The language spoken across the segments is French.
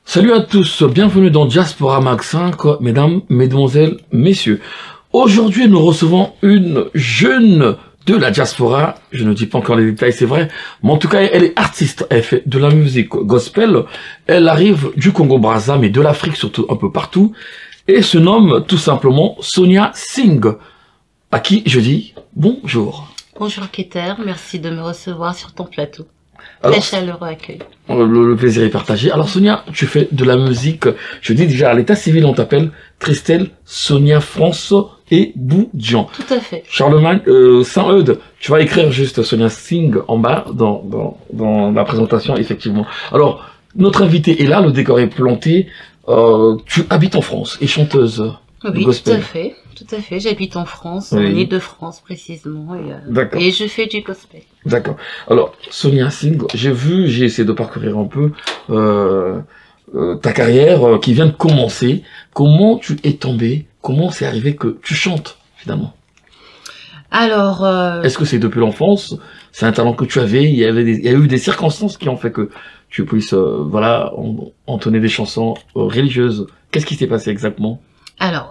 Salut à tous, bienvenue dans Diaspora Mag 5, mesdames, mesdemoiselles, messieurs. Aujourd'hui, nous recevons une jeune de la diaspora. Je ne dis pas encore les détails, c'est vrai. Mais en tout cas, elle est artiste. Elle fait de la musique gospel. Elle arrive du Congo-Brazza, mais de l'Afrique surtout, un peu partout. Et se nomme tout simplement Sonia Singh, à qui je dis bonjour. Bonjour Keter, merci de me recevoir sur ton plateau. Alors, Très chaleureux accueil. Le plaisir est partagé. Alors Sonia, tu fais de la musique, je dis déjà à l'état civil on t'appelle Christelle Sonia France et Boudjian. Tout à fait. Charlemagne, Saint-Eudes, tu vas écrire juste Sonia Singh en bas dans la présentation, effectivement. Alors, notre invité est là, le décor est planté. Tu habites en France et chanteuse de Oui, gospel. tout à fait. J'habite en France, Oui. en Île-de-France précisément, D'accord. et je fais du gospel. D'accord. Alors, Sonia Singh, j'ai essayé de parcourir un peu ta carrière qui vient de commencer. Comment tu es tombée? Comment c'est arrivé que tu chantes, finalement? Alors, Est-ce que c'est depuis l'enfance? C'est un talent que tu avais? Il y a eu des circonstances qui ont fait que tu puisses, entonner des chansons religieuses. Qu'est-ce qui s'est passé exactement?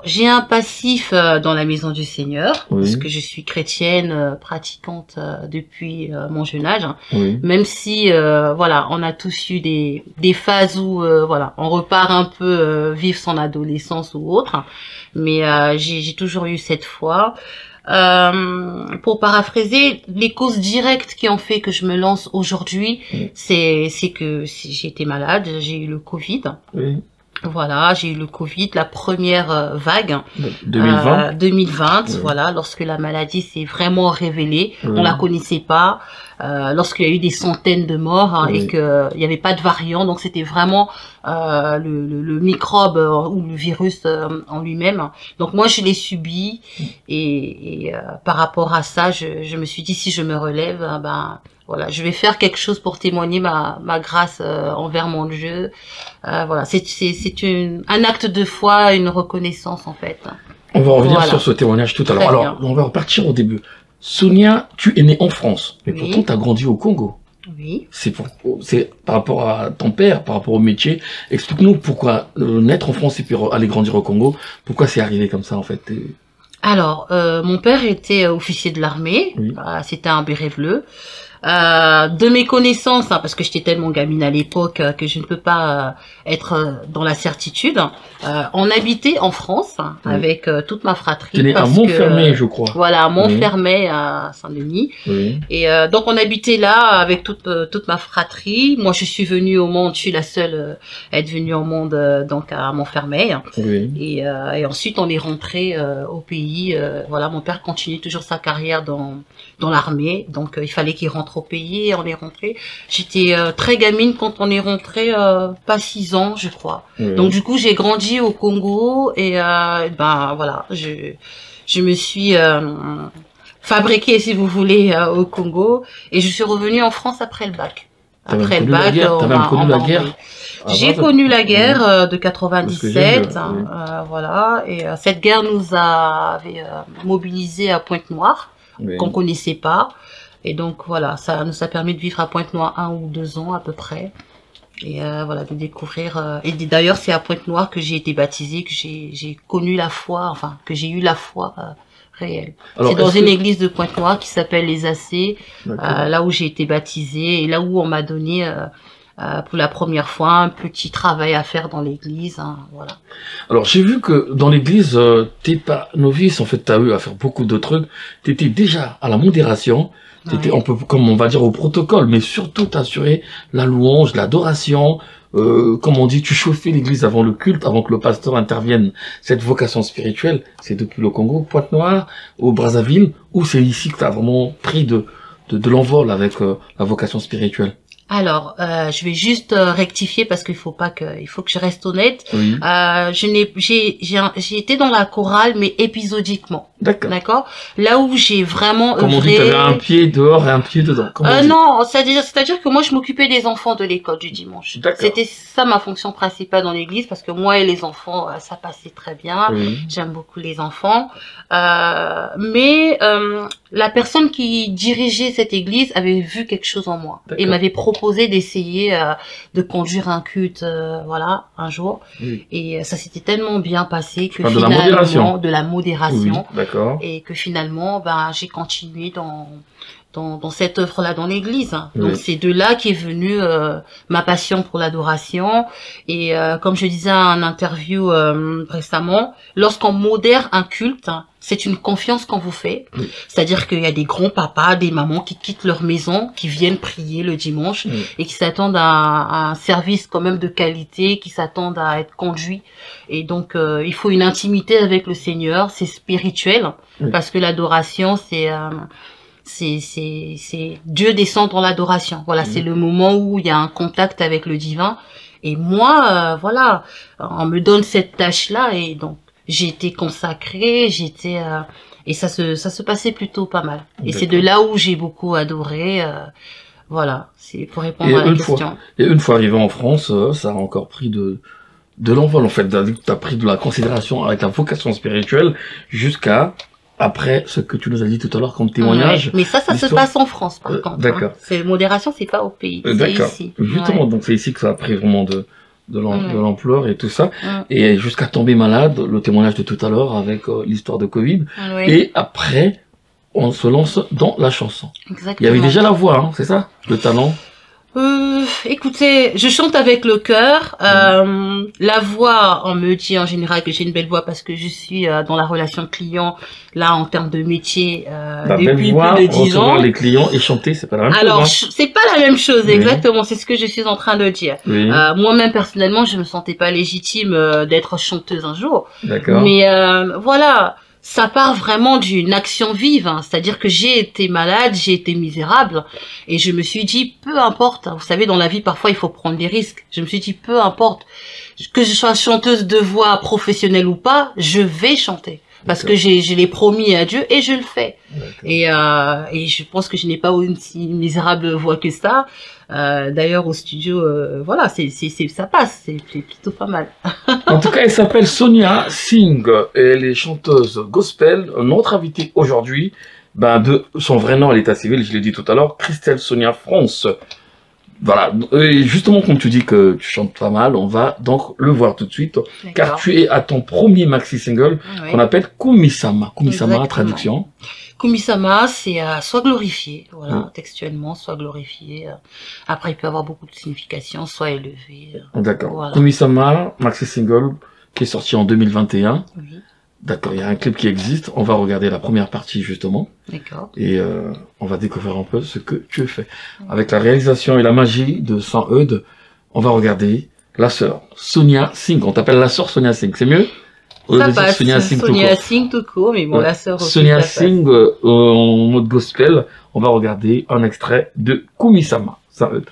j'ai un passif dans la maison du Seigneur, Oui. parce que je suis chrétienne, pratiquante depuis mon jeune âge. Oui. Même si, on a tous eu des phases où, on repart un peu vivre son adolescence ou autre. Mais j'ai toujours eu cette foi. Pour paraphraser, les causes directes qui ont fait que je me lance aujourd'hui, Oui. c'est que j'ai été malade, j'ai eu le Covid. Oui. Voilà, j'ai eu le Covid, la première vague. 2020. 2020, Oui. voilà, lorsque la maladie s'est vraiment révélée. Oui. On la connaissait pas. Lorsqu'il y a eu des centaines de morts Oui. et qu'il n'y avait pas de variant. Donc c'était vraiment le microbe ou le virus en lui-même. Donc moi, je l'ai subi. Et par rapport à ça, je me suis dit, si je me relève, voilà, je vais faire quelque chose pour témoigner ma grâce envers mon Dieu. Voilà, c'est un acte de foi, une reconnaissance en fait. On va revenir Voilà. sur ce témoignage tout à l'heure. Très Alors, bien. on va repartir au début. Sonia, tu es née en France, mais Oui. pourtant tu as grandi au Congo. Oui. C'est par rapport à ton père, par rapport au métier. Explique-nous pourquoi naître en France et puis aller grandir au Congo. Pourquoi c'est arrivé comme ça en fait? Alors, mon père était officier de l'armée. Oui. C'était un béret bleu. De mes connaissances, parce que j'étais tellement gamine à l'époque que je ne peux pas être dans la certitude. On habitait en France Oui. avec toute ma fratrie. Tu es né à parce Montfermeil, que, je crois. Voilà, à Montfermeil, à Saint-Denis. Oui. Et donc on habitait là avec toute ma fratrie. Moi, je suis venue au monde, je suis la seule à être venue au monde donc à Montfermeil. Oui. Et ensuite on est rentré au pays. Voilà, mon père continue toujours sa carrière dans l'armée, donc il fallait qu'il rentre au pays et on est rentré. J'étais très gamine quand on est rentré, pas 6 ans je crois. Oui. Donc du coup j'ai grandi au Congo et voilà, je me suis fabriquée si vous voulez au Congo et je suis revenue en France après le bac. T'as Après même le connu la bac, guerre, t'as on même m'a connu la guerre. envoyé. Ah, J'ai bravo. connu la guerre de Parce que 97, j'ai vu, oui. voilà, et cette guerre nous avait mobilisés à Pointe-Noire, Oui. qu'on connaissait pas, et donc voilà, ça nous a permis de vivre à Pointe-Noire 1 ou 2 ans à peu près, et voilà, de découvrir. Et d'ailleurs, c'est à Pointe-Noire que j'ai été baptisée, que j'ai connu la foi, enfin que j'ai eu la foi réelle. Alors, C'est dans est-ce une que- église de Pointe-Noire qui s'appelle les AC, D'accord. là où j'ai été baptisée et là où on m'a donné pour la première fois un petit travail à faire dans l'église, voilà. Alors, j'ai vu que dans l'église, t'es pas novice, en fait, t'as eu à faire beaucoup de trucs. T'étais déjà à la modération, t'étais Ouais. un peu, comme on va dire, au protocole, mais surtout t'assurais la louange, l'adoration, comme on dit, tu chauffais l'église avant le culte, avant que le pasteur intervienne. Cette vocation spirituelle, c'est depuis le Congo, Pointe-Noire, au Brazzaville, ou c'est ici que t'as vraiment pris de l'envol avec la vocation spirituelle? Alors, je vais juste rectifier parce qu'il faut que je reste honnête. Oui. J'ai été dans la chorale, mais épisodiquement. D'accord. D'accord? Là où j'ai vraiment Comme on dit, œuvré. t'avais un pied dehors et un pied dedans. Comme on dit. Non, c'est-à-dire que moi je m'occupais des enfants de l'école du dimanche. D'accord. C'était ça ma fonction principale dans l'église parce que moi et les enfants, ça passait très bien. Oui. J'aime beaucoup les enfants. Mais la personne qui dirigeait cette église avait vu quelque chose en moi et D'accord. m'avait proposé proposé d'essayer de conduire un culte, voilà, un jour. Oui. Et ça s'était tellement bien passé que finalement, de la modération. Oui, d'accord. Et que finalement, ben, j'ai continué dans cette œuvre-là dans l'église. Oui. Donc c'est de là qu'est venue ma passion pour l'adoration. Et comme je disais en interview récemment, lorsqu'on modère un culte, c'est une confiance qu'on vous fait. Oui. C'est-à-dire qu'il y a des grands-papas, des mamans qui quittent leur maison, qui viennent prier le dimanche et qui s'attendent à un service quand même de qualité, qui s'attendent à être conduits. Et donc, il faut une intimité avec le Seigneur, c'est spirituel, parce que l'adoration, c'est Dieu descend dans l'adoration. Voilà, c'est le moment où il y a un contact avec le divin. Et moi, voilà, on me donne cette tâche-là et donc j'ai été consacrée, et ça se passait plutôt pas mal. Et c'est de là où j'ai beaucoup adoré. Voilà, c'est pour répondre à la question. Et une fois arrivé en France, ça a encore pris de l'envol en fait. Tu as pris de la considération avec la vocation spirituelle jusqu'à après ce que tu nous as dit tout à l'heure comme témoignage. Ouais, mais ça se passe en France par contre. D'accord. Hein. C'est modération, c'est pas au pays. C'est ici. Justement, donc c'est ici que ça a pris vraiment de l'ampleur et tout ça. Et jusqu'à tomber malade, le témoignage de tout à l'heure avec l'histoire de Covid. Et après, on se lance dans la chanson. Exactement. Il y avait déjà la voix, hein, c'est ça? Le talent? Écoutez, je chante avec le cœur. La voix, on me dit en général que j'ai une belle voix parce que je suis dans la relation client, là, en termes de métier, depuis plus de 10 ans. Les clients et chanter, c'est pas la même chose. Alors, c'est pas la même chose, exactement. C'est ce que je suis en train de dire. Moi-même, personnellement, je me sentais pas légitime d'être chanteuse un jour. D'accord. Mais voilà. Ça part vraiment d'une action vive, hein. C'est-à-dire que j'ai été malade, j'ai été misérable, et je me suis dit, peu importe, vous savez, dans la vie, parfois, il faut prendre des risques. Je me suis dit, peu importe, que je sois chanteuse de voix professionnelle ou pas, je vais chanter. Parce que je l'ai promis à Dieu et je le fais. Et je pense que je n'ai pas une si misérable voix que ça. D'ailleurs, au studio, voilà, ça passe, c'est plutôt pas mal. En tout cas, elle s'appelle Sonia Singh. Elle est chanteuse gospel. Notre invitée aujourd'hui, de son vrai nom à l'état civil, je l'ai dit tout à l'heure, Christelle Sonia France. Voilà, et justement comme tu dis que tu chantes pas mal, on va donc le voir tout de suite, car tu es à ton premier maxi single qu'on appelle Kumisama. Kumisama, traduction. Kumisama, c'est soit glorifié, voilà, textuellement, soit glorifié. Après, il peut avoir beaucoup de significations, soit élevé. D'accord. Voilà. Kumisama, maxi single, qui est sorti en 2021. Oui. D'accord, il y a un clip qui existe. On va regarder la première partie, justement. D'accord. Et on va découvrir un peu ce que tu fais. Avec la réalisation et la magie de Saint-Eudes, on va regarder la sœur Sonia Singh. On t'appelle la sœur Sonia Singh, c'est mieux? Ça passe, Sonia Singh tout court, mais bon, la sœur aussi. Sonia Singh, en mode gospel, on va regarder un extrait de Kumisama, Saint-Eudes.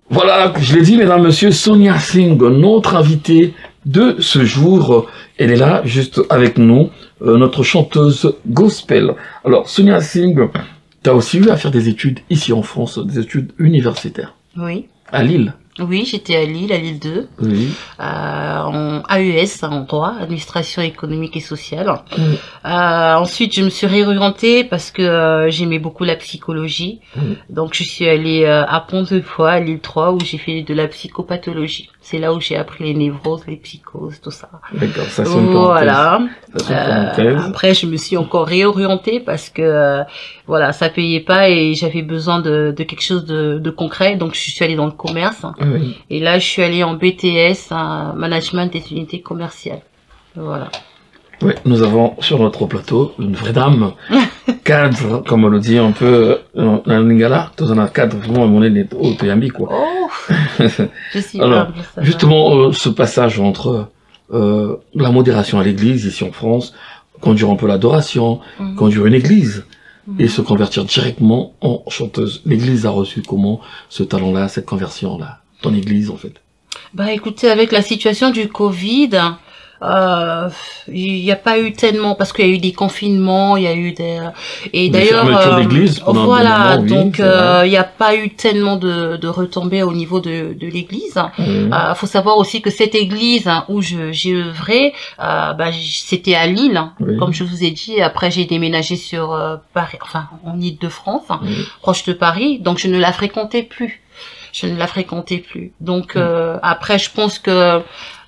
Voilà, je l'ai dit, mesdames, messieurs, Sonia Singh, notre invitée de ce jour. Elle est là, juste avec nous, notre chanteuse gospel. Alors, Sonia Singh, tu as aussi eu à faire des études ici en France, des études universitaires. Oui. À Lille. Oui, j'étais à Lille 2, Oui. en AES, en droit, administration économique et sociale. Mm. Ensuite, je me suis réorientée parce que j'aimais beaucoup la psychologie. Mm. Donc, je suis allée à Pont-de-Foi, à Lille 3, où j'ai fait de la psychopathologie. C'est là où j'ai appris les névroses, les psychoses, tout ça. D'accord, ça sonne Voilà. parenthèse. Après, je me suis encore réorientée parce que voilà, ça payait pas et j'avais besoin de quelque chose de concret. Donc, je suis allée dans le commerce. Oui. Et là, je suis allée en BTS, management des unités commerciales. Voilà. Oui, nous avons sur notre plateau une vraie dame, cadre, comme on le dit un peu dans Lingala, dans un cadre vraiment on est au Toyambi, quoi. Oh, je suis Alors, humble, ça va. justement, ce passage entre la modération à l'église, ici en France, conduire un peu l'adoration, Mhm. conduire une église, Mhm. et se convertir directement en chanteuse. L'église a reçu comment ce talent-là, cette conversion-là, ton église, en fait? Bah écoutez, avec la situation du Covid, il n'y a pas eu tellement, parce qu'il y a eu des confinements, il y a eu des... Et Des d'ailleurs, fermetures d'église pendant voilà, des moments, oui, donc c'est vrai. il n'y a pas eu tellement de retombées au niveau de l'église. Mhm. Faut savoir aussi que cette église où j'ai œuvré, c'était à Lille, Oui. comme je vous ai dit. Après, j'ai déménagé sur Paris, enfin en Île-de-France, Oui. proche de Paris, donc je ne la fréquentais plus. Donc après, je pense que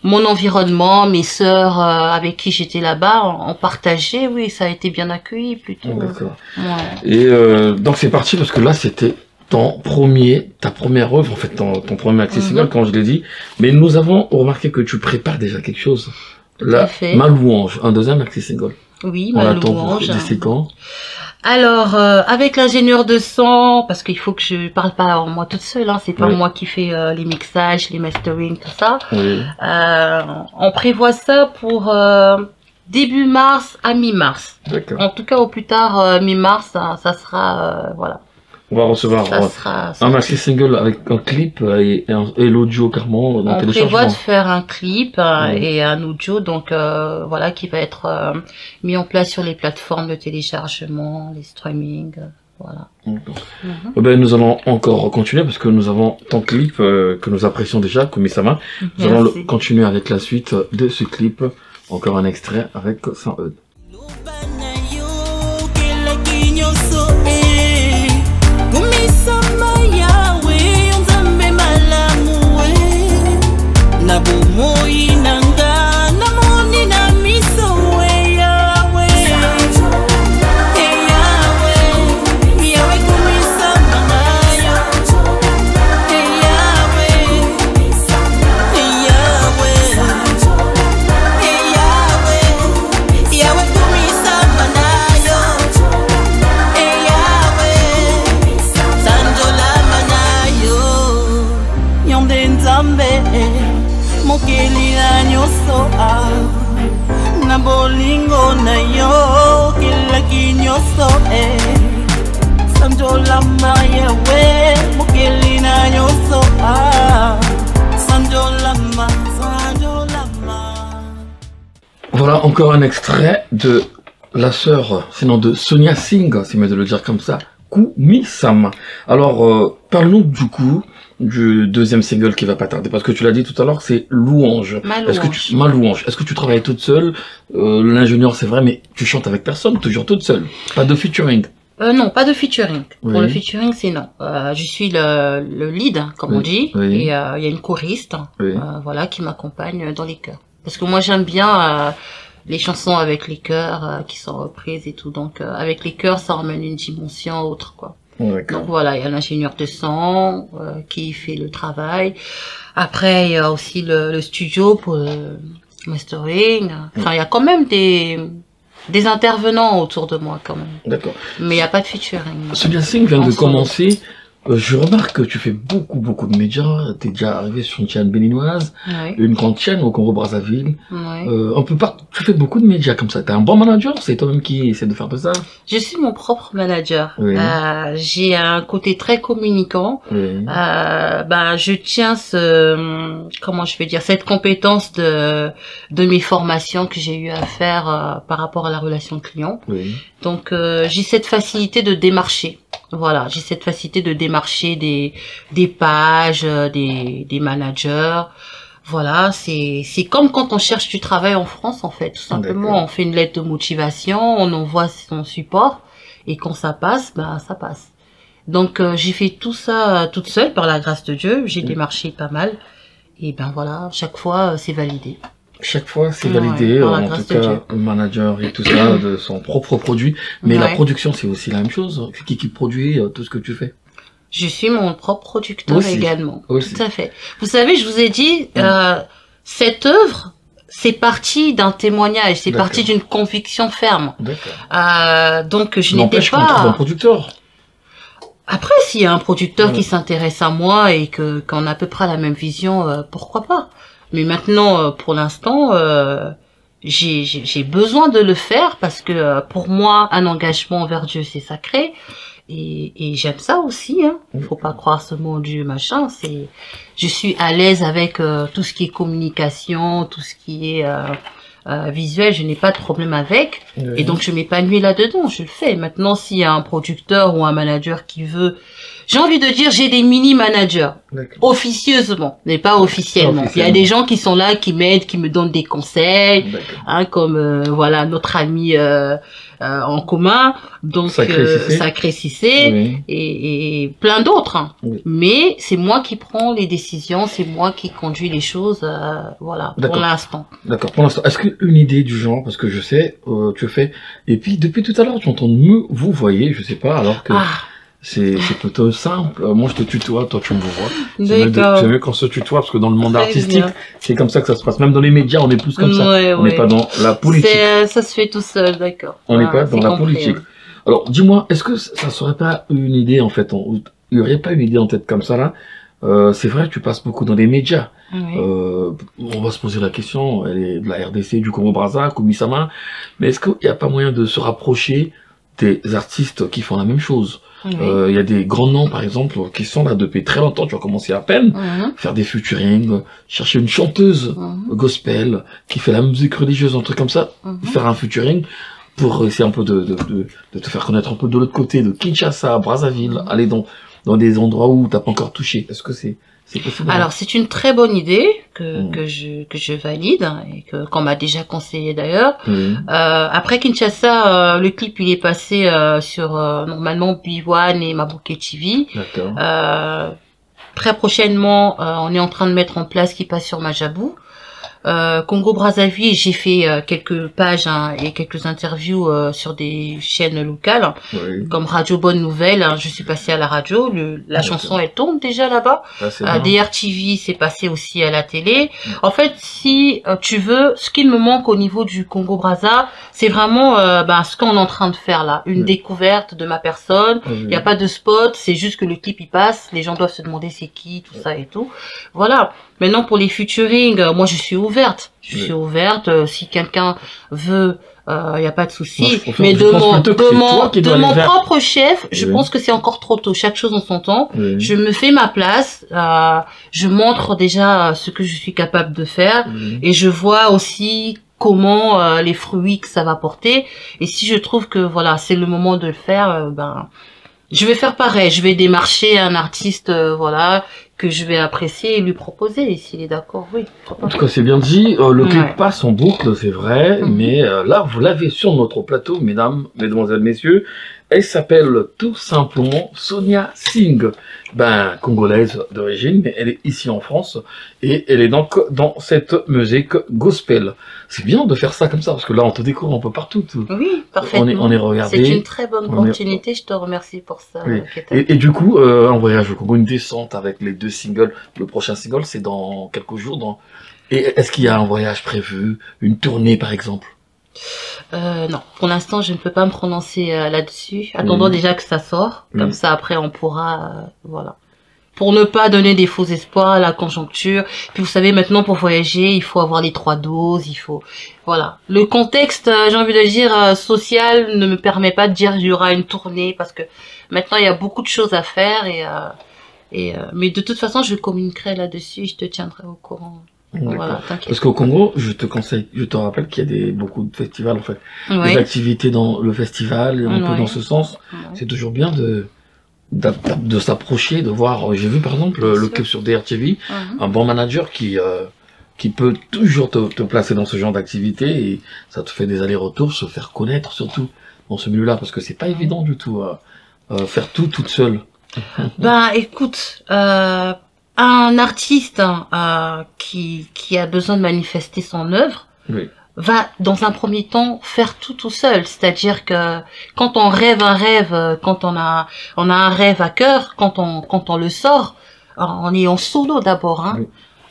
mon environnement, mes sœurs avec qui j'étais là-bas, on partageait, oui, ça a été bien accueilli plutôt. D'accord. Ouais. Et donc c'est parti parce que là c'était ta première œuvre, en fait ton premier maxi single, Mhm. quand je l'ai dit. Mais nous avons remarqué que tu prépares déjà quelque chose. Tout Là, à fait. Ma louange, un deuxième maxi single. Oui, On ma attend louange. d'ici quand? Alors, avec l'ingénieur de son, parce qu'il faut que je parle pas en moi toute seule, hein, c'est pas Oui. moi qui fais les mixages, les mastering, tout ça. Oui. On prévoit ça pour début mars à mi-mars. D'accord. En tout cas, au plus tard, mi-mars, ça sera, voilà. On va recevoir Ça sera. un maxi single avec un clip et l'audio carrément dans On prévoit téléchargement. de faire un clip Oui. et un audio, donc voilà, qui va être mis en place sur les plateformes de téléchargement, les streaming, voilà. D'accord. Mhm. Eh ben, nous allons encore continuer parce que nous avons ton clip que nous apprécions déjà, Kumisama. Nous allons Merci. continuer avec la suite de ce clip. Encore un extrait avec Saint-Eudes. Na bolingo na yo kila kinyoso sanjola maya we mokeli na nyoso sanjola ma. Voilà encore un extrait de la sœur, sinon de Sonia Singh, si je de le dire comme ça, Kumisama. Alors, parlons du coup du deuxième single qui va pas tarder, parce que tu l'as dit tout à l'heure, c'est Louange. Ma Ma louange. Est-ce que tu travailles toute seule? L'ingénieur, c'est vrai, mais tu chantes avec personne, toujours toute seule. Pas de featuring. Non, pas de featuring. Oui. Pour le featuring, c'est non. Je suis le lead, comme Oui, on dit, oui. et il y a une choriste, Oui. voilà, qui m'accompagne dans les chœurs. Parce que moi, j'aime bien les chansons avec les chœurs qui sont reprises et tout. Donc, avec les chœurs, ça emmène une dimension autre, quoi. D'accord. Donc voilà, il y a l'ingénieur de son qui fait le travail. Après, il y a aussi le studio pour le mastering. Enfin, il y a quand même des intervenants autour de moi, quand même. D'accord. Mais il n'y a pas de featuring. Sonia Singh vient En de solo. commencer. Je remarque que tu fais beaucoup de médias. T'es déjà arrivé sur une chaîne béninoise, Oui, une grande chaîne au Congo-Brazzaville. oui. Un peu partout. Tu fais beaucoup de médias comme ça. T'es un bon manager, c'est toi-même qui essaie de faire de ça. Je suis mon propre manager. Oui. J'ai un côté très communicant. Oui. Je tiens comment je vais dire, cette compétence de mes formations que j'ai eu à faire par rapport à la relation client. Oui. Donc j'ai cette facilité de démarcher. Voilà, j'ai cette facilité de démarcher des pages, des managers. Voilà, c'est comme quand on cherche du travail en France, en fait. Tout simplement, on fait une lettre de motivation, on envoie son support, et quand ça passe, ben, ça passe. Donc, j'ai fait tout ça toute seule, par la grâce de Dieu. J'ai démarché pas mal. Et ben voilà, chaque fois, c'est validé. Chaque fois, c'est validé, en tout cas, le manager et tout ça, de son propre produit. Mais la production, c'est aussi la même chose. Qui produit tout ce que tu fais? Je suis mon propre producteur également. Aussi. Tout à fait. Vous savez, je vous ai dit, cette œuvre, c'est parti d'un témoignage, c'est parti d'une conviction ferme. Donc, je n'étais pas... qu'on trouve un producteur. Après, s'il y a un producteur qui s'intéresse à moi et qu'on a à peu près la même vision, pourquoi pas? Mais maintenant, pour l'instant, j'ai besoin de le faire parce que pour moi, un engagement envers Dieu, c'est sacré. Et j'aime ça aussi, hein. Faut pas croire ce mot Dieu, machin. Je suis à l'aise avec tout ce qui est communication, tout ce qui est visuel. Je n'ai pas de problème avec. Et donc, je m'épanouis là-dedans. Je le fais. Maintenant, s'il y a un producteur ou un manager qui veut... J'ai envie de dire, j'ai des mini-managers. Officieusement, mais pas officiellement. Il y a des gens qui sont là, qui m'aident, qui me donnent des conseils, hein, comme voilà notre ami en commun, donc Sacré Cissé, et plein d'autres. Hein. Mais c'est moi qui prends les décisions, c'est moi qui conduis les choses, voilà, pour l'instant. D'accord, pour l'instant. Est-ce qu'une idée du genre, parce que je sais, tu fais, et puis depuis tout à l'heure, tu entends vous voyez, je sais pas, alors que... C'est plutôt simple. Moi, je te tutoie, toi, tu me vois. J'aime mieux qu'on se tutoie, parce que dans le monde artistique, c'est comme ça que ça se passe. Même dans les médias, on est plus comme ça. On n'est pas dans la politique. Ça se fait tout seul, d'accord. On n'est pas dans la politique. Alors, dis-moi, est-ce que ça serait pas une idée, en fait, il y aurait pas une idée en tête comme ça, là? C'est vrai, tu passes beaucoup dans les médias. On va se poser la question, elle est de la RDC, du Congo-Brazza, Kumisama. Mais est-ce qu'il n'y a pas moyen de se rapprocher des artistes qui font la même chose? Il y a des grands noms, par exemple, qui sont là depuis très longtemps. Tu vas commencer à peine, faire des featuring, chercher une chanteuse gospel qui fait la musique religieuse, un truc comme ça, faire un featuring pour essayer un peu de te faire connaître un peu de l'autre côté, de Kinshasa, Brazzaville, aller dans des endroits où t'as pas encore touché. Est-ce que c'est possible? Alors, c'est une très bonne idée que je valide et qu'on m'a déjà conseillé d'ailleurs. Après Kinshasa, le clip il est passé sur normalement B1 et Mabouké TV. Très prochainement, on est en train de mettre en place qui passe sur Majabou. Congo-Brazzaville, j'ai fait quelques pages et quelques interviews sur des chaînes locales, comme Radio Bonne Nouvelle. Je suis passée à la radio, la chanson elle tourne déjà là-bas. DRTV, c'est passé aussi à la télé. En fait, si tu veux, ce qu'il me manque au niveau du Congo-Brazza, c'est vraiment ce qu'on est en train de faire là, une découverte de ma personne. Il n'y a pas de spot, c'est juste que le clip il passe, les gens doivent se demander c'est qui, tout ça et tout. Voilà. Maintenant, pour les featuring, moi, je suis ouverte. Je suis ouverte. Si quelqu'un veut, il n'y a pas de souci. Mais de mon propre chef, je pense que c'est encore trop tôt. Chaque chose en son temps. Je me fais ma place. Je montre déjà ce que je suis capable de faire. Et je vois aussi comment les fruits que ça va porter. Et si je trouve que voilà, c'est le moment de le faire, je vais faire pareil. Je vais démarcher un artiste, voilà, que je vais apprécier et lui proposer. Et s'il est d'accord, oui. En tout cas, c'est bien dit. Le clip passe en boucle, c'est vrai. Mais là, vous l'avez sur notre plateau, mesdames, mesdemoiselles, messieurs. Elle s'appelle tout simplement Sonia Singh. Congolaise d'origine, mais elle est ici en France. Et elle est donc dans cette musique gospel. C'est bien de faire ça comme ça, parce que là, on te découvre un peu partout. Oui, parfaitement. On est regardé. C'est une très bonne opportunité, je te remercie pour ça. Et du coup, un voyage au Congo, une descente avec les 2 singles. Le prochain single, c'est dans quelques jours. Et est-ce qu'il y a un voyage prévu, une tournée par exemple? Non, pour l'instant, je ne peux pas me prononcer là-dessus. Attendons déjà que ça sort. Comme ça, après, on pourra, voilà. Pour ne pas donner des faux espoirs à la conjoncture. Puis vous savez, maintenant, pour voyager, il faut avoir les 3 doses, il faut... Voilà. Le contexte, j'ai envie de dire, social ne me permet pas de dire qu'il y aura une tournée, parce que maintenant, il y a beaucoup de choses à faire, mais de toute façon, je communiquerai là-dessus et je te tiendrai au courant. Voilà, parce qu'au Congo, je te rappelle qu'il y a beaucoup de festivals, en fait. Des activités dans le festival, un peu dans ce sens. C'est toujours bien de s'approcher, de voir. J'ai vu par exemple le clip sur DRTV, un bon manager qui peut toujours te placer dans ce genre d'activité et ça te fait des allers-retours, se faire connaître surtout dans ce milieu-là parce que c'est pas évident du tout faire tout toute seule. Ben écoute, un artiste qui a besoin de manifester son œuvre va dans un premier temps faire tout seul, c'est-à-dire que quand on rêve un rêve, quand on a un rêve à cœur, quand on le sort, on est en solo d'abord, hein.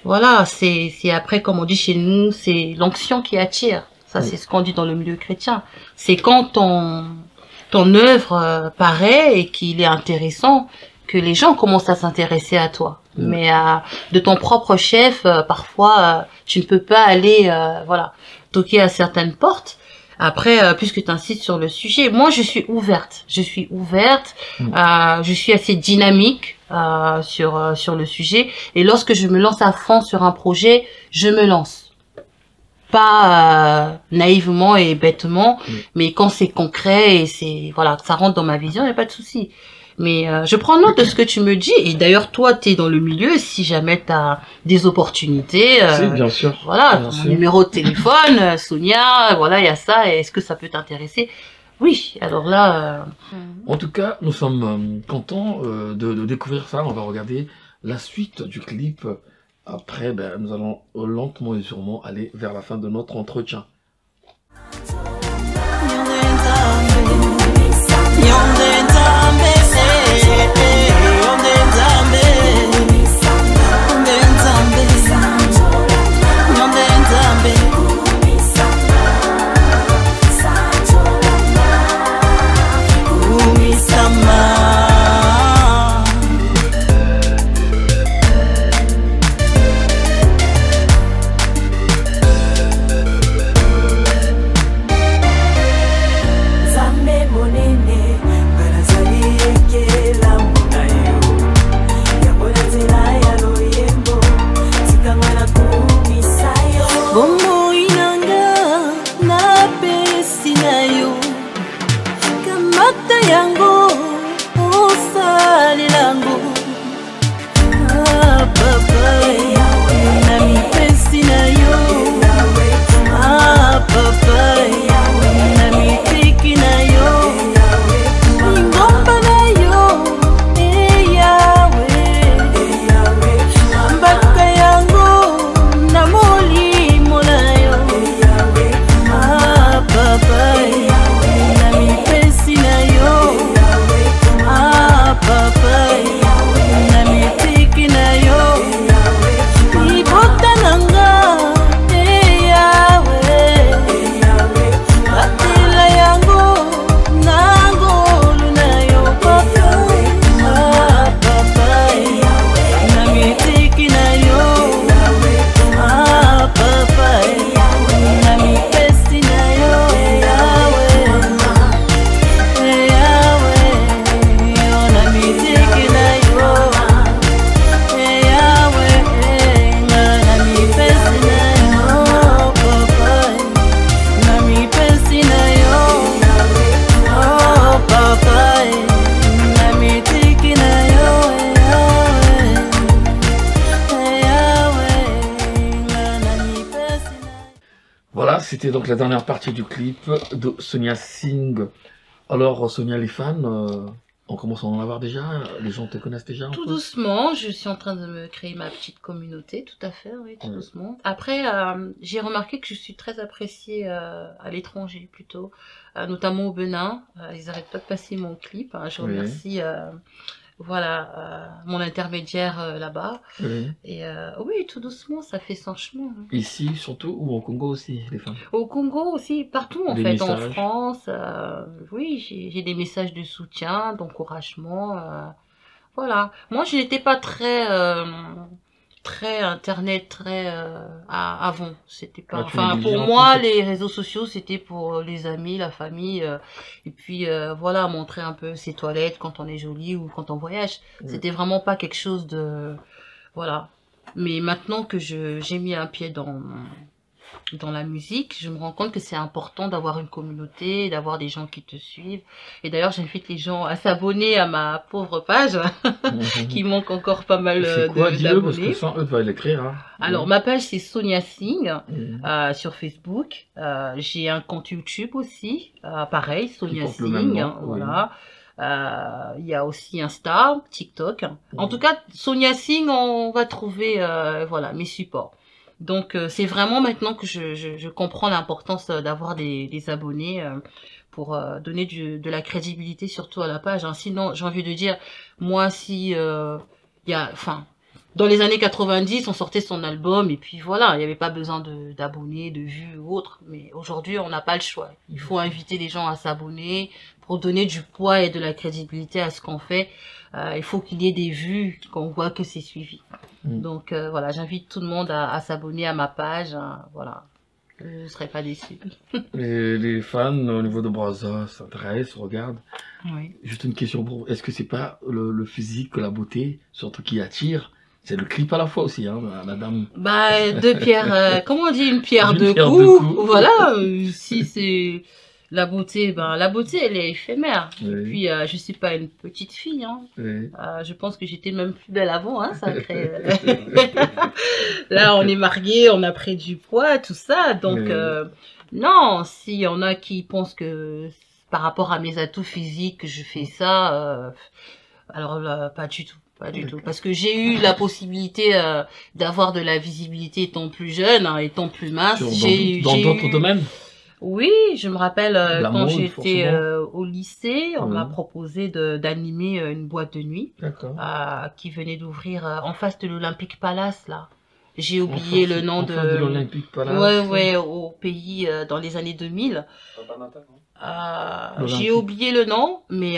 Voilà, c'est après, comme on dit chez nous, c'est l'onction qui attire. Ça, c'est ce qu'on dit dans le milieu chrétien. C'est quand ton œuvre paraît et qu'il est intéressant que les gens commencent à s'intéresser à toi. Mais de ton propre chef, parfois, tu ne peux pas aller, voilà, toquer à certaines portes. Après, puisque tu insistes sur le sujet, moi je suis ouverte. Je suis assez dynamique sur le sujet. Et lorsque je me lance à fond sur un projet, je me lance. Pas naïvement et bêtement, mais quand c'est concret et c'est voilà, ça rentre dans ma vision, il n'y a pas de souci. Mais je prends note de ce que tu me dis. Et d'ailleurs, toi, tu es dans le milieu. Si jamais tu as des opportunités, bien sûr. Voilà, mon numéro de téléphone, Sonia, voilà, il y a ça. Est-ce que ça peut t'intéresser? Oui, alors là... En tout cas, nous sommes contents de découvrir ça. On va regarder la suite du clip. Après, nous allons lentement et sûrement aller vers la fin de notre entretien. Voilà, c'était donc la dernière partie du clip de Sonia Singh. Alors Sonia, les fans, on commence à en avoir déjà? Les gens te connaissent déjà? Tout doucement, je suis en train de me créer ma petite communauté, tout à fait, oui, tout doucement. Après, j'ai remarqué que je suis très appréciée à l'étranger plutôt, notamment au Bénin. Ils n'arrêtent pas de passer mon clip. Je remercie voilà, mon intermédiaire là-bas. Et oui, tout doucement, ça fait son chemin. Ici, surtout, ou au Congo aussi, les femmes? Au Congo aussi, partout en Des fait, messages. en France. Oui, j'ai des messages de soutien, d'encouragement. Voilà. Moi, je n'étais pas très internet, très avant. C'était pas. Enfin, pour moi, les réseaux sociaux, c'était pour les amis, la famille, et puis voilà, montrer un peu ses toilettes quand on est joli ou quand on voyage. C'était vraiment pas quelque chose de, voilà. Mais maintenant que j'ai mis un pied dans la musique, je me rends compte que c'est important d'avoir une communauté, d'avoir des gens qui te suivent. Et d'ailleurs, j'invite les gens à s'abonner à ma pauvre page, qui manque encore pas mal C'est quoi, dis-le, parce que d'abonnés. sans eux, tu vas l'écrire. Hein. Alors, ma page, c'est Sonia Singh, Mhm. sur Facebook. J'ai un compte YouTube aussi, pareil, Sonia porte le même Singh, nom, oui. voilà. Il y a aussi Insta, TikTok. En tout cas, Sonia Singh, on va trouver voilà, mes supports. Donc, c'est vraiment maintenant que je comprends l'importance d'avoir des abonnés pour donner de la crédibilité surtout à la page. Hein. Sinon, j'ai envie de dire, moi, si il y a, enfin, dans les années 90, on sortait son album et puis voilà, il n'y avait pas besoin d'abonnés, de vues ou autre. Mais aujourd'hui, on n'a pas le choix. Il faut inviter les gens à s'abonner pour donner du poids et de la crédibilité à ce qu'on fait. Il faut qu'il y ait des vues, qu'on voit que c'est suivi. Donc voilà, j'invite tout le monde à s'abonner à ma page. Hein, voilà, vous ne serez pas déçus. Les fans au niveau de Brazza s'intéressent, regardent. Oui. Juste une question pour est-ce que c'est pas le physique, la beauté, surtout qui attire? C'est le clip à la fois aussi, hein, madame. Bah, deux pierres, comment on dit, une pierre Une deux pierre coups. deux coups. Voilà, si c'est la beauté, ben la beauté elle est éphémère. Oui. Et puis je suis pas une petite fille, hein. Oui. Je pense que j'étais même plus belle avant, hein, sacré. Là, on est mariés, on a pris du poids, tout ça. Donc Oui. non, s'il y en a qui pensent que par rapport à mes atouts physiques, je fais ça, alors là, pas du tout. Pas du tout. Parce que j'ai eu la possibilité d'avoir de la visibilité étant plus jeune, hein, étant plus mince. Dans d'autres domaines? Oui, je me rappelle La quand mode, j'étais forcément. au lycée, on m'a proposé d'animer une boîte de nuit D'accord. qui venait d'ouvrir en face de l'Olympique Palace, là. J'ai oublié le nom en face de l'Olympique Palace. Ouais, au pays dans les années 2000. J'ai oublié le nom, mais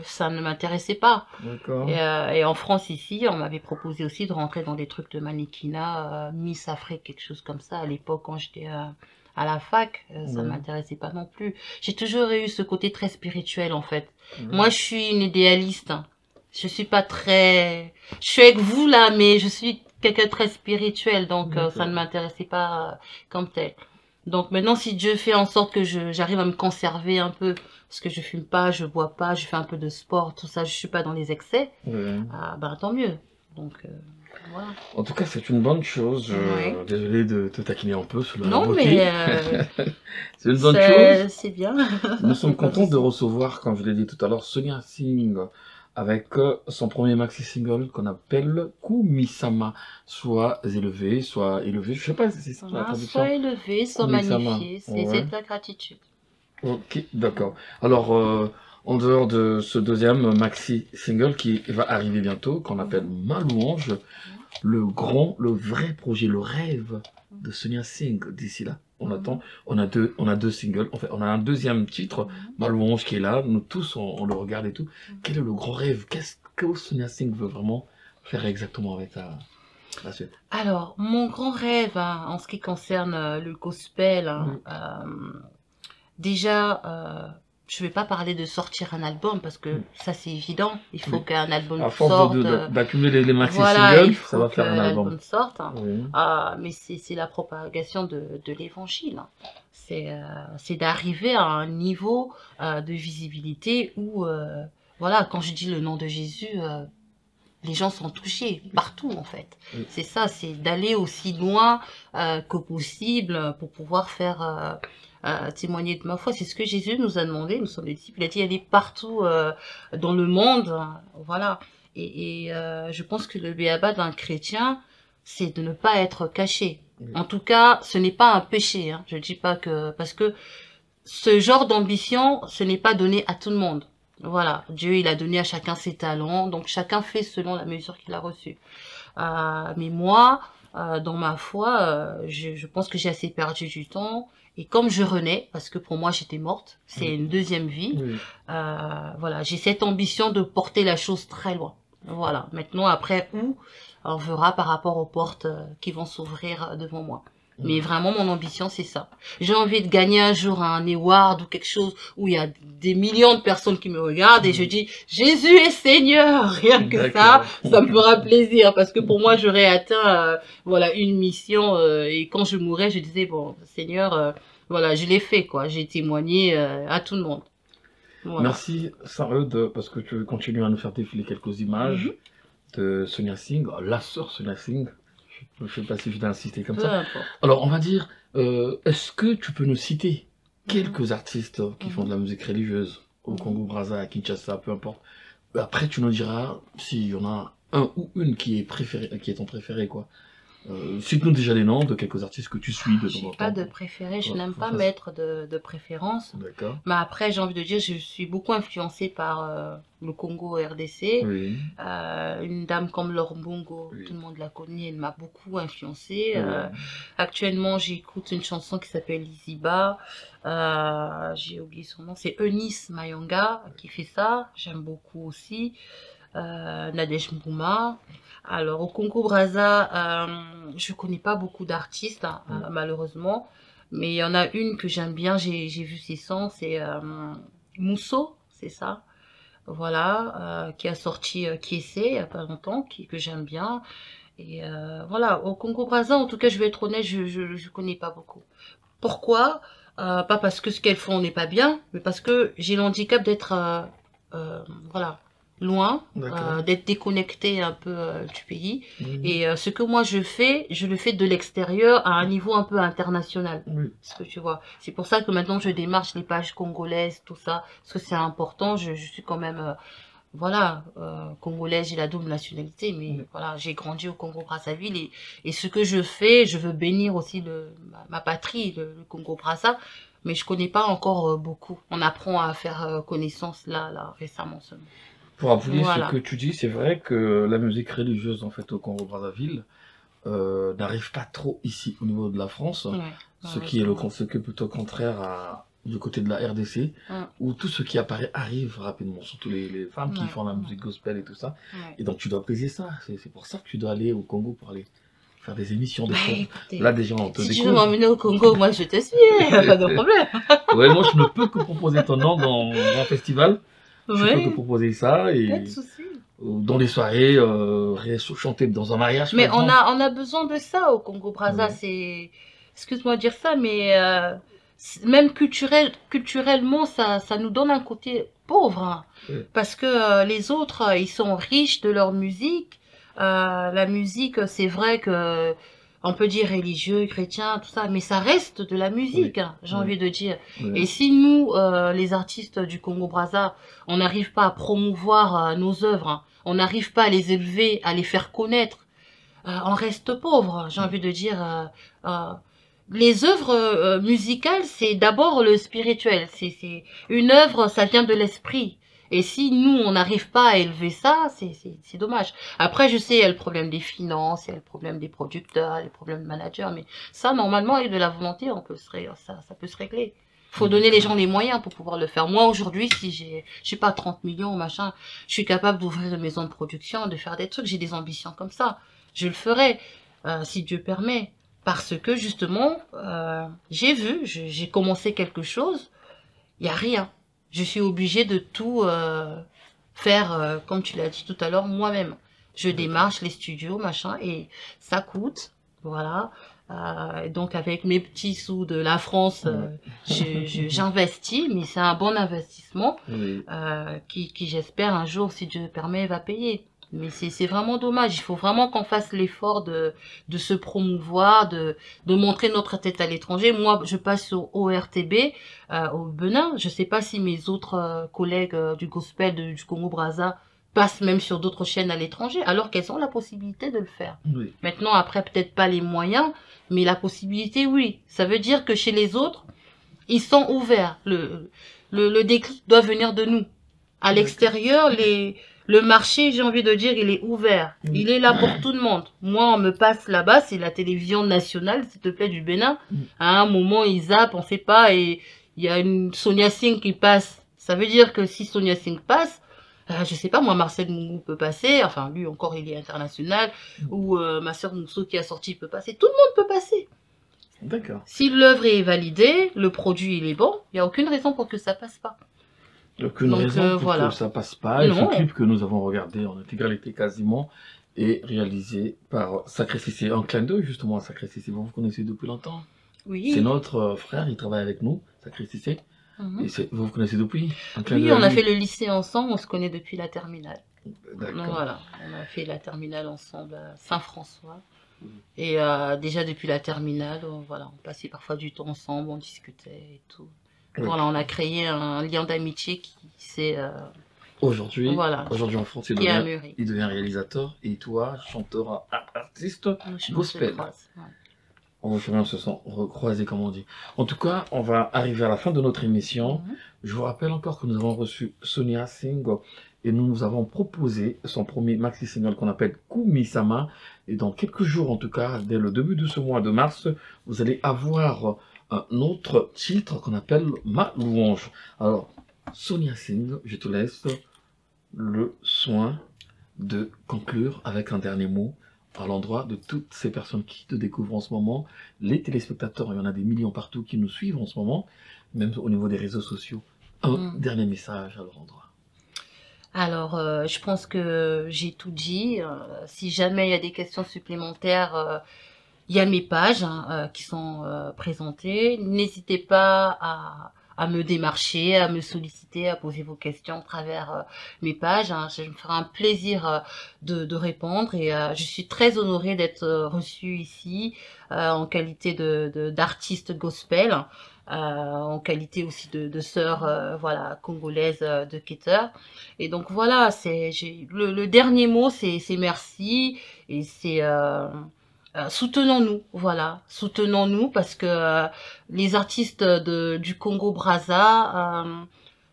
ça ne m'intéressait pas. D'accord. Et en France, ici, on m'avait proposé aussi de rentrer dans des trucs de mannequinat, Miss Afrique, quelque chose comme ça, à l'époque, quand j'étais à la fac. Ça ne m'intéressait pas non plus. J'ai toujours eu ce côté très spirituel, en fait. Moi, je suis une idéaliste. Hein. Je suis pas très... Je suis avec vous, là, mais je suis quelqu'un de très spirituel, donc ça ne m'intéressait pas comme tel. Donc maintenant, si Dieu fait en sorte que j'arrive à me conserver un peu, parce que je fume pas, je bois pas, je fais un peu de sport, tout ça, je suis pas dans les excès, ben tant mieux. Donc voilà. En tout cas, c'est une bonne chose. Ouais. Désolé de te taquiner un peu sur la Non, beauté. mais c'est une bonne chose. c'est bien. Nous sommes contents de recevoir, comme je l'ai dit tout à l'heure, Sonia Singh avec son premier maxi single qu'on appelle Kumisama, soit élevé, je sais pas si c'est ça la traduction. Soit élevé, soit magnifié, c'est de la gratitude. Ok, d'accord. Alors, en dehors de ce deuxième maxi single qui va arriver bientôt, qu'on appelle Ma Louange, le vrai projet, le rêve de Sonia Singh d'ici là. On attend, on a deux singles, en fait, on a un deuxième titre, Ma Louange qui est là, nous tous on le regarde et tout. Quel est le grand rêve? Qu'est-ce que Sonia Singh veut vraiment faire exactement avec la suite? Alors, mon grand rêve hein, en ce qui concerne le gospel, hein, déjà, je vais pas parler de sortir un album parce que ça c'est évident. Il faut qu'un album sorte. À force d'accumuler les maxi singles, ça va faire un album. Sorte. Hein. Mais c'est la propagation de l'évangile. Hein. C'est d'arriver à un niveau de visibilité où, voilà, quand je dis le nom de Jésus, les gens sont touchés partout en fait. C'est ça, c'est d'aller aussi loin que possible pour pouvoir faire témoigner de ma foi. C'est ce que Jésus nous a demandé. Nous sommes des disciples. Il a dit aller partout dans le monde. Voilà. Et je pense que le b.a.-ba d'un chrétien, c'est de ne pas être caché. En tout cas, ce n'est pas un péché. Hein. Je ne dis pas que... Parce que ce genre d'ambition, ce n'est pas donné à tout le monde. Voilà. Dieu, il a donné à chacun ses talents. Donc, chacun fait selon la mesure qu'il a reçue. Mais moi, dans ma foi, je pense que j'ai assez perdu du temps. Et comme je renais, parce que pour moi j'étais morte, c'est une deuxième vie, voilà, j'ai cette ambition de porter la chose très loin. Voilà, maintenant après où, on verra par rapport aux portes qui vont s'ouvrir devant moi. Mais vraiment, mon ambition, c'est ça. J'ai envie de gagner un jour un award ou quelque chose où il y a des millions de personnes qui me regardent et je dis Jésus est Seigneur. Rien que ça me fera plaisir parce que pour moi, j'aurais atteint voilà une mission et quand je mourrais, je disais bon Seigneur, voilà, je l'ai fait quoi. J'ai témoigné à tout le monde. Voilà. Merci Sareude parce que tu continues à nous faire défiler quelques images de Sonia Singh, la sœur Sonia Singh. Je ne sais pas si je vais insister comme ça. Alors, on va dire, est-ce que tu peux nous citer quelques artistes qui font de la musique religieuse au Congo-Brazza, à Kinshasa, peu importe. Après, tu nous diras s'il y en a un ou une qui est préféré, qui est ton préféré, quoi. Cite-nous déjà les noms de quelques artistes que tu suis de temps en temps. Pas de préféré, je n'aime pas mettre de préférence. D'accord. Mais après, j'ai envie de dire, je suis beaucoup influencée par le Congo RDC. Oui. Une dame comme Laure Mbongo, tout le monde la connaît, elle m'a beaucoup influencée. Actuellement, j'écoute une chanson qui s'appelle Iziba. J'ai oublié son nom, c'est Eunice Mayonga qui fait ça. J'aime beaucoup aussi. Nadège Mbouma. Alors, au Congo-Brazza, je connais pas beaucoup d'artistes, malheureusement. Mais il y en a une que j'aime bien, j'ai vu ses sons, c'est Mousso, c'est ça. Voilà, qui a sorti Kiessé il y a pas longtemps, que j'aime bien. Et voilà, au Congo-Brazza, en tout cas, je vais être honnête, je connais pas beaucoup. Pourquoi? Pas parce que ce qu'elles font n'est pas bien, mais parce que j'ai l'handicap d'être, voilà, loin, d'être déconnecté un peu du pays. Et ce que moi je le fais de l'extérieur à un niveau un peu international. Parce que tu vois, c'est pour ça que maintenant je démarche les pages congolaises, tout ça, parce que c'est important. Je suis quand même, voilà, congolaise, j'ai la double nationalité, mais voilà, j'ai grandi au Congo-Brazzaville et ce que je fais, je veux bénir aussi ma patrie, le Congo-Brazza. Mais je connais pas encore beaucoup. On apprend à faire connaissance là récemment seulement. Pour appuyer ce que tu dis, c'est vrai que la musique religieuse en fait au Congo-Brazzaville n'arrive pas trop ici au niveau de la France, ce qui est plutôt contraire du côté de la RDC, où tout ce qui apparaît arrive rapidement, surtout les femmes qui font la musique gospel et tout ça. Et donc tu dois apaiser ça, c'est pour ça que tu dois aller au Congo pour aller faire des émissions, des choses. Là déjà on te découvre. Si tu veux m'emmener au Congo, moi je te suis, pas de problème. Ouais, moi je ne peux que proposer ton nom dans un festival. Je peux te proposer ça et dans les soirées, chanter dans un mariage. Mais on a besoin de ça au Congo-Brazza. C'est, excuse-moi de dire ça, mais même culturellement, ça nous donne un côté pauvre, parce que les autres, ils sont riches de leur musique. La musique, c'est vrai que on peut dire religieux, chrétien, tout ça, mais ça reste de la musique, j'ai envie de dire. Et si nous, les artistes du Congo-Brazza, on n'arrive pas à promouvoir nos œuvres, on n'arrive pas à les élever, à les faire connaître, on reste pauvre, j'ai envie de dire. Les œuvres musicales, c'est d'abord le spirituel. C'est une œuvre, ça vient de l'esprit. Et si nous, on n'arrive pas à élever ça, c'est dommage. Après, je sais, il y a le problème des finances, il y a le problème des producteurs, il y a le problème de managers, mais ça, normalement, avec de la volonté, ça peut se régler. Faut donner les gens les moyens pour pouvoir le faire. Moi, aujourd'hui, si j'ai, je sais pas, 30 millions, machin, je suis capable d'ouvrir une maison de production, de faire des trucs, j'ai des ambitions comme ça. Je le ferai, si Dieu permet. Parce que, justement, j'ai vu, j'ai commencé quelque chose, il y a rien. Je suis obligée de tout faire, comme tu l'as dit tout à l'heure, moi-même. Je démarche les studios, machin, et ça coûte, voilà. Donc avec mes petits sous de la France, j'investis, mais c'est un bon investissement qui j'espère un jour, si Dieu le permet, va payer. Mais c'est vraiment dommage. Il faut vraiment qu'on fasse l'effort de se promouvoir, de montrer notre tête à l'étranger. Moi, je passe au ORTB, au Benin. Je sais pas si mes autres collègues du gospel du Congo-Brazza passent même sur d'autres chaînes à l'étranger, alors qu'elles ont la possibilité de le faire. Maintenant, après, peut-être pas les moyens, mais la possibilité, oui. Ça veut dire que chez les autres, ils sont ouverts. Le déclic doit venir de nous. À l'extérieur, le marché, j'ai envie de dire, il est ouvert. Il est là pour tout le monde. Moi, on me passe là-bas, c'est la télévision nationale, s'il te plaît, du Bénin. À un moment, ils zappent, on sait pas, et il y a une Sonia Singh qui passe. Ça veut dire que si Sonia Singh passe, je sais pas, moi, Marcel Moungou peut passer, enfin, lui encore, il est international, ou ma sœur Mousso qui a sorti peut passer. Tout le monde peut passer. D'accord. Si l'œuvre est validée, le produit il est bon, il n'y a aucune raison pour que ça passe pas. Aucune Donc, raison pour voilà. que ça passe pas. Et ce Non. clip que nous avons regardé en intégralité quasiment est réalisé par Sacré Cissé. Un clin d'œil justement à Sacré Cissé. Vous connaissez depuis longtemps. Oui. C'est notre frère, il travaille avec nous, Sacré Cissé. Mhm. Et vous vous connaissez depuis? Un clin Oui, d'œil on à a lui. fait le lycée ensemble, on se connaît depuis la terminale. Donc D'accord. voilà, on a fait la terminale ensemble à Saint-François. Mhm. Et déjà depuis la terminale, voilà, on passait parfois du temps ensemble, on discutait et tout. Oui. Voilà, on a créé un lien d'amitié qui s'est Aujourd'hui, voilà, aujourd'hui en France, qui a mûri. il devient réalisateur et toi, chanteur, artiste Je gospel. croise, ouais. On se sent recroisés, comme on dit. En tout cas, on va arriver à la fin de notre émission. Mhm. Je vous rappelle encore que nous avons reçu Sonia Singh et nous nous avons proposé son premier maxi single qu'on appelle Kumi-sama. Et dans quelques jours, en tout cas, dès le début de ce mois de mars, vous allez avoir un autre titre qu'on appelle Ma Louange. Alors, Sonia Singh, je te laisse le soin de conclure avec un dernier mot à l'endroit de toutes ces personnes qui te découvrent en ce moment, les téléspectateurs, il y en a des millions partout qui nous suivent en ce moment, même au niveau des réseaux sociaux. Un dernier message à leur endroit. Alors, je pense que j'ai tout dit. Si jamais il y a des questions supplémentaires, il y a mes pages qui sont présentées. N'hésitez pas à me démarcher, à me solliciter, à poser vos questions à travers mes pages. Ça me fera un plaisir de répondre et je suis très honorée d'être reçue ici en qualité d'artiste gospel, en qualité aussi de sœur voilà, congolaise de Keter. Et donc voilà, le dernier mot, c'est merci et c'est soutenons-nous, voilà, soutenons-nous parce que les artistes du Congo-Brazza,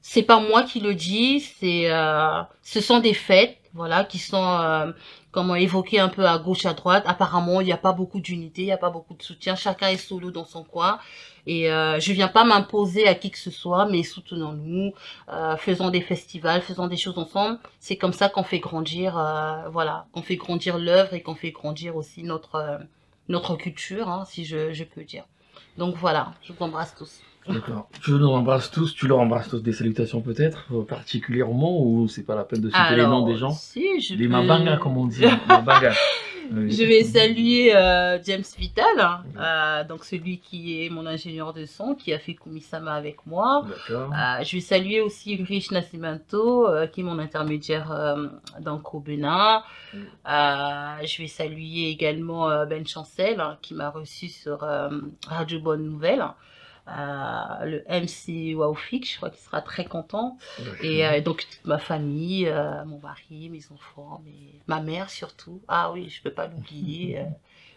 c'est pas moi qui le dis, ce sont des faits, voilà, qui sont comment évoqués un peu à gauche à droite. Apparemment, il n'y a pas beaucoup d'unité, il n'y a pas beaucoup de soutien, chacun est solo dans son coin. Et je viens pas m'imposer à qui que ce soit, mais soutenons-nous, faisons des festivals, faisons des choses ensemble. C'est comme ça qu'on fait grandir, voilà, qu'on fait grandir l'œuvre et qu'on fait grandir aussi notre culture, hein, si je peux dire. Donc voilà, je vous embrasse tous. D'accord. Je nous embrasse tous, tu leur embrasses tous des salutations peut-être, particulièrement, ou c'est pas la peine de citer les noms des gens? Si, je Les peux... Mabanga, comme on dit. Mabanga. Oui. Je vais saluer James Vital, donc celui qui est mon ingénieur de son, qui a fait Kumisama avec moi. D'accord. Je vais saluer aussi Ulrich Nascimento, qui est mon intermédiaire dans Kobena. Je vais saluer également Ben Chancel, qui m'a reçu sur Radio Bonne Nouvelle. Le MC Wowfik, je crois qu'il sera très content. Et donc toute ma famille, mon mari, mes enfants, ma mère surtout. Ah oui, je peux pas l'oublier.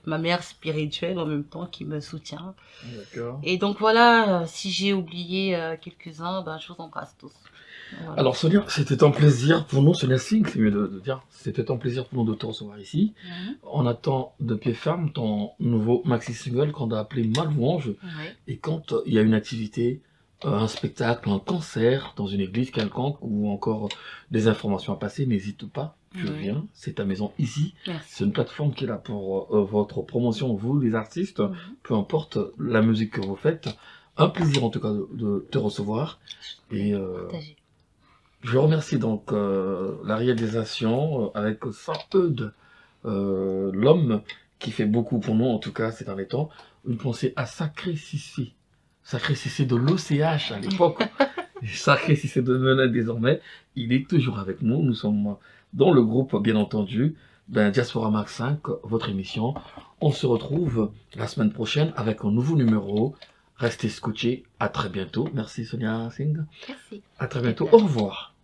Ma mère spirituelle en même temps qui me soutient. D'accord. Et donc voilà, si j'ai oublié quelques-uns, ben, je vous embrasse tous. Voilà. Alors Sonia, c'était un plaisir pour nous, Sonia Singh, c'est mieux de dire, c'était un plaisir pour nous de te recevoir ici. On attend de pied ferme ton nouveau maxi single qu'on a appelé Ma Louange. Et quand il y a une activité, un spectacle, un concert dans une église quelconque ou encore des informations à passer, n'hésite pas, tu viens, c'est ta maison ici. C'est une plateforme qui est là pour votre promotion, vous les artistes, peu importe la musique que vous faites. Un plaisir en tout cas de te recevoir. Et je remercie donc la réalisation avec Saint-Eudes, l'homme qui fait beaucoup pour nous, en tout cas ces derniers temps. Une pensée à Sacré Cissé de l'OCH à l'époque, Sacré Cissé de Melun désormais. Il est toujours avec nous, nous sommes dans le groupe bien entendu, Diaspora Max 5, votre émission. On se retrouve la semaine prochaine avec un nouveau numéro. Restez scotchés, à très bientôt. Merci Sonia Singh. Merci. À très bientôt, au revoir.